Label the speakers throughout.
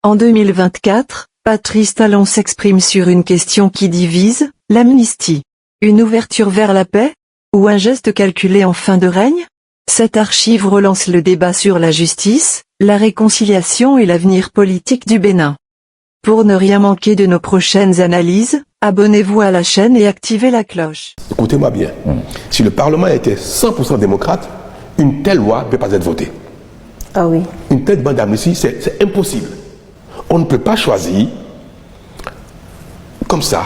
Speaker 1: En 2024, Patrice Talon s'exprime sur une question qui divise, l'amnistie. Une ouverture vers la paix? Ou un geste calculé en fin de règne? Cette archive relance le débat sur la justice, la réconciliation et l'avenir politique du Bénin. Pour ne rien manquer de nos prochaines analyses, abonnez-vous à la chaîne et activez la cloche.
Speaker 2: Écoutez-moi bien, si le Parlement était 100% démocrate, une telle loi ne peut pas être votée.
Speaker 3: Ah oui.
Speaker 2: Une telle bande d'amnistie, c'est impossible. On ne peut pas choisir, comme ça,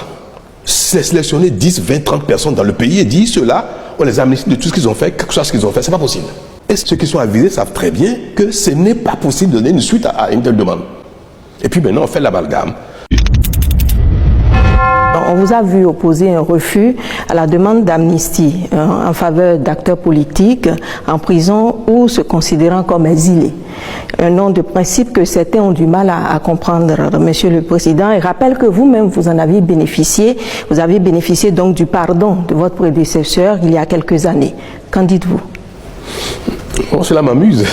Speaker 2: sélectionner 10, 20, 30 personnes dans le pays et dire ceux-là, on les amnistie de tout ce qu'ils ont fait, quel que soit ce qu'ils ont fait, c'est pas possible. Et ceux qui sont avisés savent très bien que ce n'est pas possible de donner une suite à une telle demande. Et puis maintenant, on fait l'amalgame.
Speaker 3: On vous a vu opposer un refus à la demande d'amnistie en faveur d'acteurs politiques en prison ou se considérant comme exilés. Un nom de principe que certains ont du mal à comprendre, Monsieur le Président, et rappelle que vous-même, vous en avez bénéficié. Vous avez bénéficié donc du pardon de votre prédécesseur il y a quelques années. Qu'en dites-vous?
Speaker 2: Bon, cela m'amuse.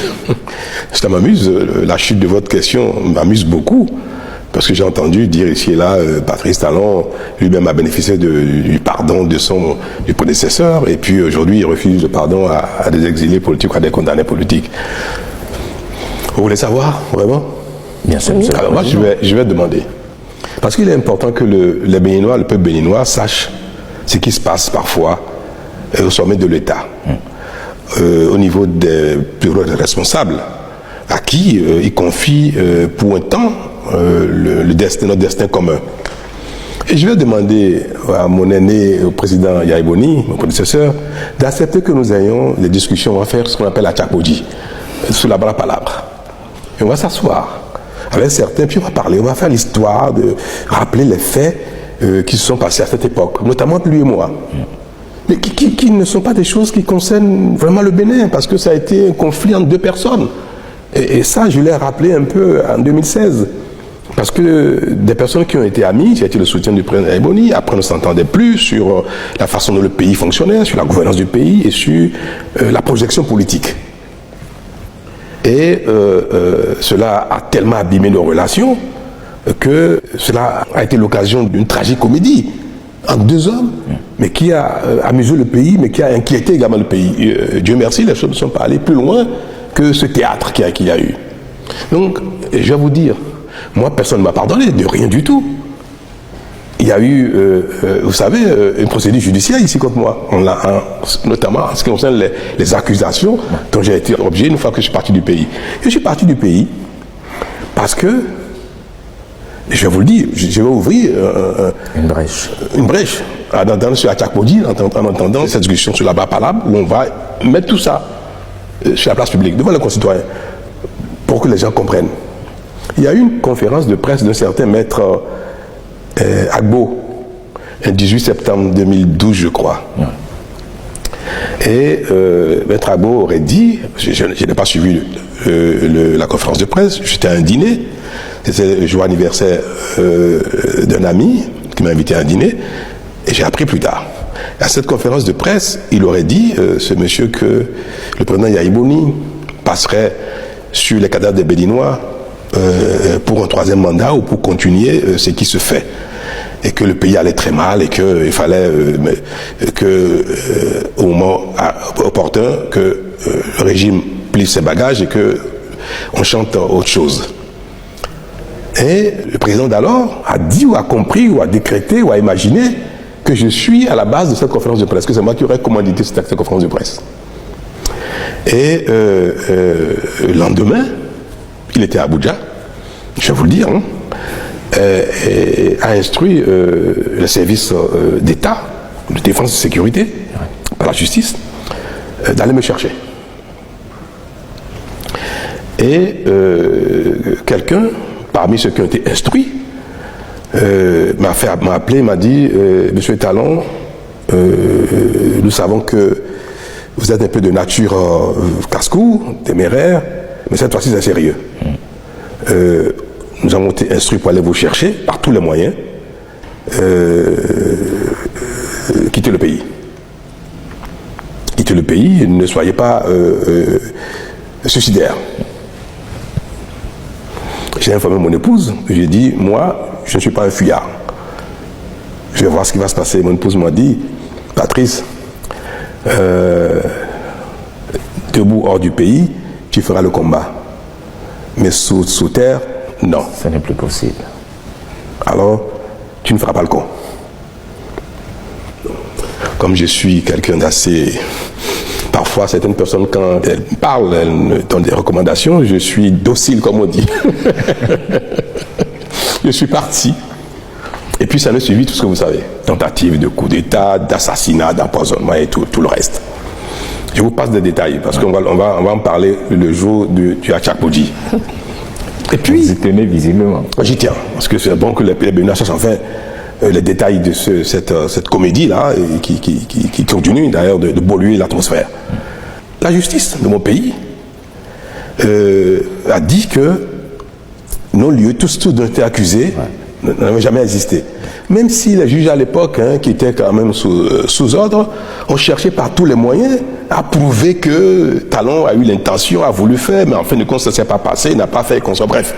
Speaker 2: Cela m'amuse. La chute de votre question m'amuse beaucoup. Parce que j'ai entendu dire ici et là, Patrice Talon lui-même a bénéficié du pardon du prédécesseur, et puis aujourd'hui il refuse le pardon à des exilés politiques ou à des condamnés politiques. Vous voulez savoir, vraiment? Bien sûr. Alors moi je vais demander. Parce qu'il est important que les Béninois, le peuple béninois, sache ce qui se passe parfois au sommet de l'État, au niveau des bureaux responsables, à qui ils confient pour un temps notre destin commun. Et je vais demander à mon aîné, au président Yaya Boni, mon prédécesseur, d'accepter que nous ayons les discussions, on va faire ce qu'on appelle la tchapodji, sous la bras palabre. Et on va s'asseoir avec certains, puis on va parler, on va faire l'histoire, de rappeler les faits qui se sont passés à cette époque, notamment lui et moi. Mais qui ne sont pas des choses qui concernent vraiment le Bénin, parce que ça a été un conflit entre deux personnes. Et ça, je l'ai rappelé un peu en 2016. Parce que des personnes qui ont été amies, qui a été le soutien du président Yaya Boni, après on ne s'entendait plus sur la façon dont le pays fonctionnait, sur la gouvernance du pays et sur la projection politique. Et cela a tellement abîmé nos relations que cela a été l'occasion d'une tragicomédie entre deux hommes, mais qui a amusé le pays, mais qui a inquiété également le pays. Dieu merci, les choses ne sont pas allées plus loin que ce théâtre qu'il y a eu. Donc, je vais vous dire, moi, personne ne m'a pardonné, de rien du tout. Il y a eu, vous savez, une procédure judiciaire ici contre moi, notamment en ce qui concerne les accusations dont j'ai été objet une fois que je suis parti du pays. Je suis parti du pays parce que, je vais vous le dire, je vais ouvrir une brèche en entendant sur la tchapodji, en entendant cette discussion sur la bas palabre, où on va mettre tout ça sur la place publique, devant les concitoyens, pour que les gens comprennent. Il y a eu une conférence de presse d'un certain maître Agbo, le 18 septembre 2012, je crois. Et maître Agbo aurait dit, je n'ai pas suivi la conférence de presse, j'étais à un dîner, c'était le jour anniversaire d'un ami qui m'a invité à un dîner, et j'ai appris plus tard. À cette conférence de presse, il aurait dit, ce monsieur, que le président Yaya Boni passerait sur les cadavres des Béninois pour un troisième mandat ou pour continuer ce qui se fait. Et que le pays allait très mal et qu'il fallait au moment opportun que le régime plie ses bagages et qu'on chante autre chose. Et le président d'alors a dit ou a compris ou a décrété ou a imaginé que je suis à la base de cette conférence de presse, que c'est moi qui aurais commandité cette conférence de presse. Et le lendemain, il était à Abuja, je vais vous le dire, hein, et a instruit le service d'État, de défense et de sécurité, par la justice, d'aller me chercher. Et quelqu'un, parmi ceux qui ont été instruits, m'a appelé, m'a dit, Monsieur Talon, nous savons que vous êtes un peu de nature casse-cou, téméraire, mais cette fois-ci c'est sérieux. Nous avons été instruits pour aller vous chercher par tous les moyens, quittez le pays. Quittez le pays, ne soyez pas suicidaires. J'ai informé mon épouse, j'ai dit, moi, je ne suis pas un fuyard. Je vais voir ce qui va se passer. Mon épouse m'a dit, Patrice, debout hors du pays, tu feras le combat. Mais sous terre, non.
Speaker 4: Ce n'est plus possible.
Speaker 2: Alors, tu ne feras pas le con. Comme je suis quelqu'un d'assez... Parfois, certaines personnes, quand elles parlent, elles me donnent des recommandations, je suis docile, comme on dit. Je suis parti. Et puis, ça ne suivit tout ce que vous savez. Tentative de coup d'État, d'assassinat, d'empoisonnement et tout le reste. Je vous passe des détails, parce qu'on va en parler le jour du Achakpoudji. Et puis...
Speaker 4: Vous y tenez visiblement.
Speaker 2: J'y tiens, parce que c'est bon que les Béninois sachent enfin les détails de cette comédie-là, qui continue d'ailleurs de polluer l'atmosphère. La justice de mon pays a dit que non-lieu, tous dont étaient accusés n'avaient jamais existé. Même si les juges à l'époque, qui étaient quand même sous ordre, ont cherché par tous les moyens à prouver que Talon a eu l'intention, a voulu faire, mais en fin de compte, ça ne s'est pas passé, il n'a pas fait, qu'on soit bref.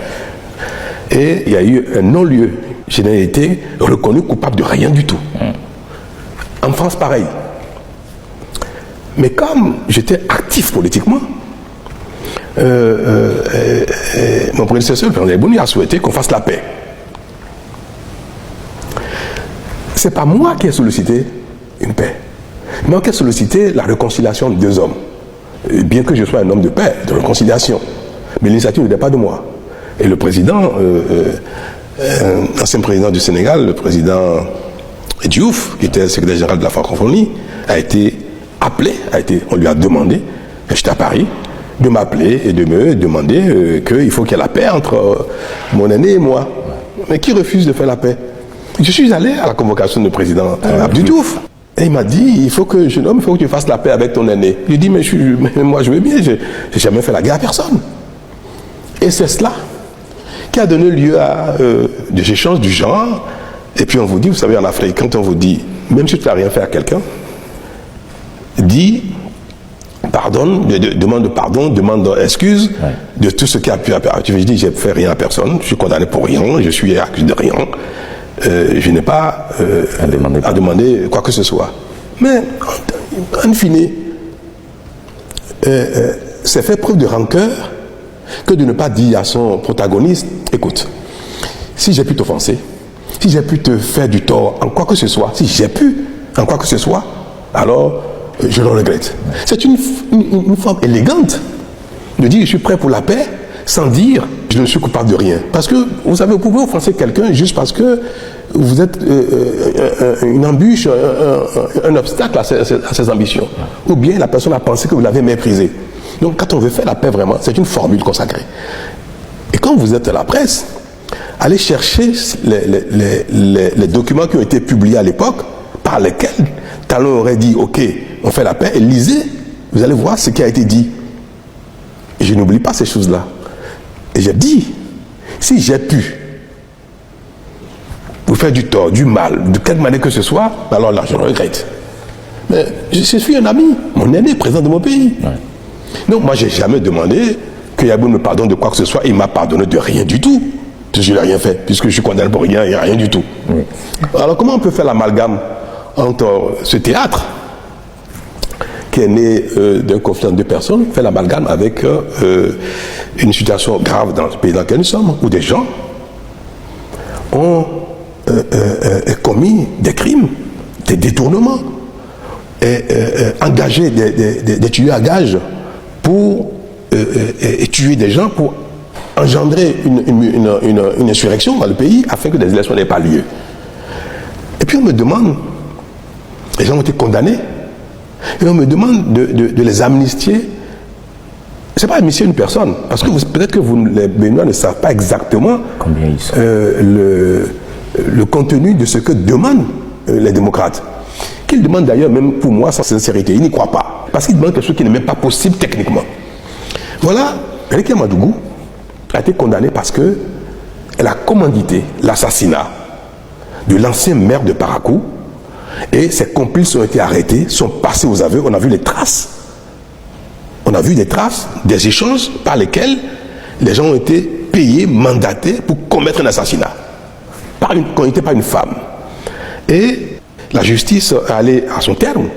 Speaker 2: Et il y a eu un non-lieu. Je n'ai été reconnu coupable de rien du tout. En France, pareil. Mais comme j'étais actif politiquement, mon prédécesseur, le président Bouni, a souhaité qu'on fasse la paix. C'est pas moi qui ai sollicité une paix. Moi qui ai sollicité la réconciliation de deux hommes. Bien que je sois un homme de paix, de réconciliation. Mais l'initiative n'était pas de moi. Et le président, l'ancien président du Sénégal, le président Diouf, qui était secrétaire général de la francophonie, a été appelé, on lui a demandé, j'étais à Paris, de m'appeler et de me demander qu'il faut qu'il y ait la paix entre mon aîné et moi. Mais qui refuse de faire la paix? Je suis allé à la convocation du président Abdou Diouf. Et il m'a dit, il faut que tu fasses la paix avec ton aîné. Je lui ai dit, mais moi je veux bien, je n'ai jamais fait la guerre à personne. Et c'est cela qui a donné lieu à des échanges du genre. Et puis on vous dit, vous savez, en Afrique, quand on vous dit, même si tu n'as rien fait à quelqu'un, dis pardonne, demande pardon, demande excuse de tout ce qui a pu apparaître. Tu dis, j'ai fait rien à personne, je suis condamné pour rien, je suis accusé de rien. Je n'ai pas à demander quoi que ce soit. Mais, en fine, c'est faire preuve de rancœur que de ne pas dire à son protagoniste, écoute, si j'ai pu t'offenser, si j'ai pu te faire du tort en quoi que ce soit, si j'ai pu en quoi que ce soit, alors je le regrette. C'est une forme élégante de dire je suis prêt pour la paix sans dire je ne suis coupable de rien. Parce que, vous savez, vous pouvez offenser quelqu'un juste parce que vous êtes une embûche, un obstacle à ses ambitions. Ou bien la personne a pensé que vous l'avez méprisé. Donc quand on veut faire la paix vraiment, c'est une formule consacrée. Et quand vous êtes à la presse, allez chercher les documents qui ont été publiés à l'époque, par lesquels Talon aurait dit, ok, on fait la paix, et lisez, vous allez voir ce qui a été dit. Et je n'oublie pas ces choses-là. Et j'ai dit, si j'ai pu vous faire du tort, du mal, de quelque manière que ce soit, alors là, je le regrette. Mais je suis un ami, mon aîné, président de mon pays. Ouais. Donc moi, je n'ai jamais demandé que Yabou me pardonne de quoi que ce soit. Il m'a pardonné de rien du tout. Je n'ai rien fait, puisque je suis condamné pour rien, il n'y a rien du tout. Oui. Alors comment on peut faire l'amalgame entre ce théâtre, qui est né d'un conflit entre deux personnes, fait l'amalgame avec une situation grave dans le pays dans lequel nous sommes, où des gens ont commis des crimes, des détournements, et engagé des tueurs à gages pour tuer des gens, pour engendrer une insurrection dans le pays afin que des élections n'aient pas lieu. Et puis on me demande, les gens ont été condamnés, et on me demande de les amnistier. Ce n'est pas amnistier une personne, parce que peut-être que les Béninois ne savent pas exactement
Speaker 4: combien ils sont.
Speaker 2: Le contenu de ce que demandent les démocrates. Qu'ils demandent d'ailleurs, même pour moi, sans sincérité, ils n'y croient pas. Parce qu'ils demandent quelque chose qui n'est même pas possible techniquement. Voilà, Ricky Madougou a été condamnée parce qu'elle a commandité l'assassinat de l'ancien maire de Parakou, et ses complices ont été arrêtés, sont passés aux aveux, on a vu les traces. On a vu des traces, des échanges par lesquels les gens ont été payé, mandaté pour commettre un assassinat, condamné par une femme. Et la justice est allée à son terme.